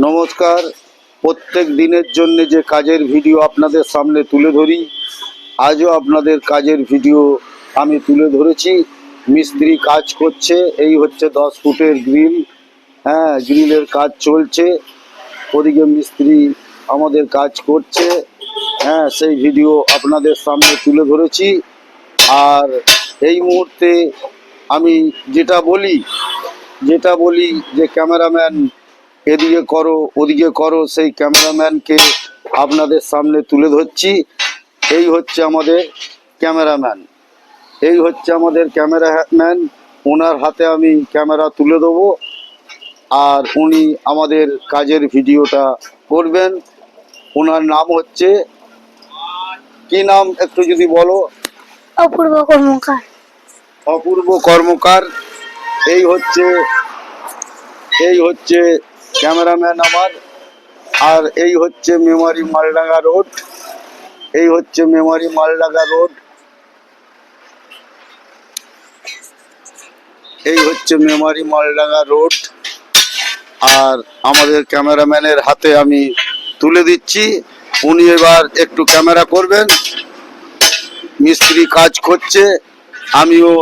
নমস্কার। প্রত্যেক দিনের জন্য যে কাজের ভিডিও আপনাদের সামনে তুলে ধরি, আজও আপনাদের কাজের ভিডিও আমি তুলে ধরেছি। মিস্ত্রি কাজ করছে, এই হচ্ছে 10 ফুটের গ্রিল। হ্যাঁ, গ্রিলের কাজ চলছে, ওদিকে মিস্ত্রি আমাদের কাজ করছে। হ্যাঁ, সেই ভিডিও আপনাদের সামনে তুলে ধরেছি। আর এই মুহূর্তে আমি যেটা বলি যে ক্যামেরাম্যান এদিকে করো ওদিকে করো, সেই ক্যামেরাম্যানকে আপনাদের সামনে তুলে ধরছি। এই হচ্ছে আমাদের ক্যামেরাম্যান, ওনার হাতে আমি ক্যামেরা তুলে দেবো, আর উনি আমাদের কাজের ভিডিওটা করবেন। ওনার নাম হচ্ছে, কি নাম একটু যদি বলো? অপূর্ব কর্মকার। এই হচ্ছে ক্যামেরাম্যান আমার। আর এই হচ্ছে মেমারি মালডাঙ্গা রোড। আর আমাদের ক্যামেরাম্যানের হাতে আমি তুলে দিচ্ছি। উনি এবার একটু ক্যামেরা করবেন। মিস্ত্রি কাজ করছে, আমিও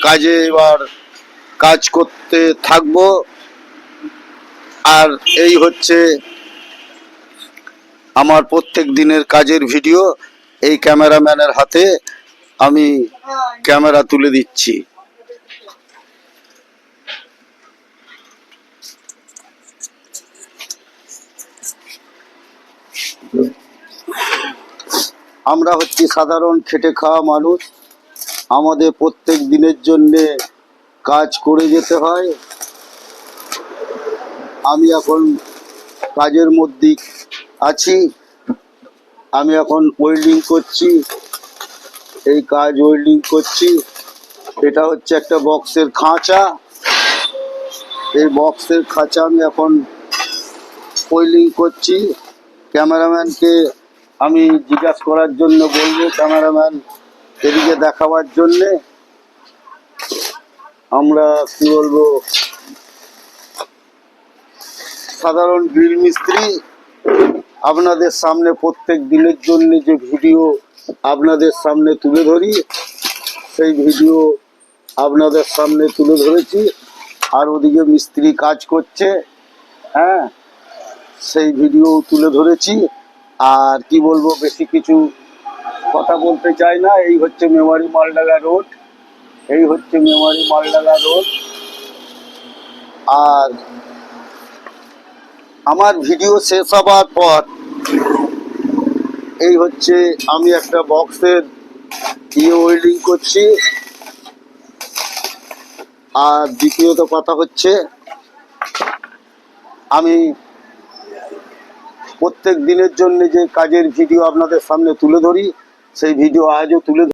কাজে এবার কাজ করতে থাকবো। আর এই হচ্ছে আমার প্রত্যেক দিনের কাজের ভিডিও। এই ক্যামেরাম্যানের হাতে আমি ক্যামেরা তুলে দিচ্ছি। আমরা হচ্ছি সাধারণ খেটে খাওয়া মানুষ, আমাদের প্রত্যেক দিনের জন্যে কাজ করে যেতে হয়। আমি এখন কাজের মধ্যে আছি, আমি এখন ওয়েল্ডিং করছি। এটা হচ্ছে একটা বক্সের খাঁচা। এই বক্সের খাঁচা আমি এখন ওয়েল্ডিং করছি। ক্যামেরাম্যানকে আমি জিজ্ঞাসা করার জন্য বলবো, ক্যামেরাম্যান এদিকে দেখাবার জন্যে। আমরা কি বলবো, সাধারণ গ্রিল মিস্ত্রি। আপনাদের সামনে প্রত্যেক দিনের জন্য যে ভিডিও আপনাদের সামনে তুলে ধরি, সেই ভিডিও আপনাদের সামনে তুলে ধরেছি। আর ওদিকে মিস্ত্রি কাজ করছে, হ্যাঁ, সেই ভিডিও তুলে ধরেছি। আর কি বলবো, বেশি কিছু কথা বলতে চাই না। এই হচ্ছে মেমারি মালডাঙ্গা রোড। আর আমার ভিডিও শেষ হবার পর এই হচ্ছে আমি একটা বক্সের ওয়েল্ডিং করছি। আর দ্বিতীয়ত কথা হচ্ছে, আমি প্রত্যেক দিনের জন্য যে কাজের ভিডিও আপনাদের সামনে তুলে ধরি, সেই ভিডিও আজও তুলে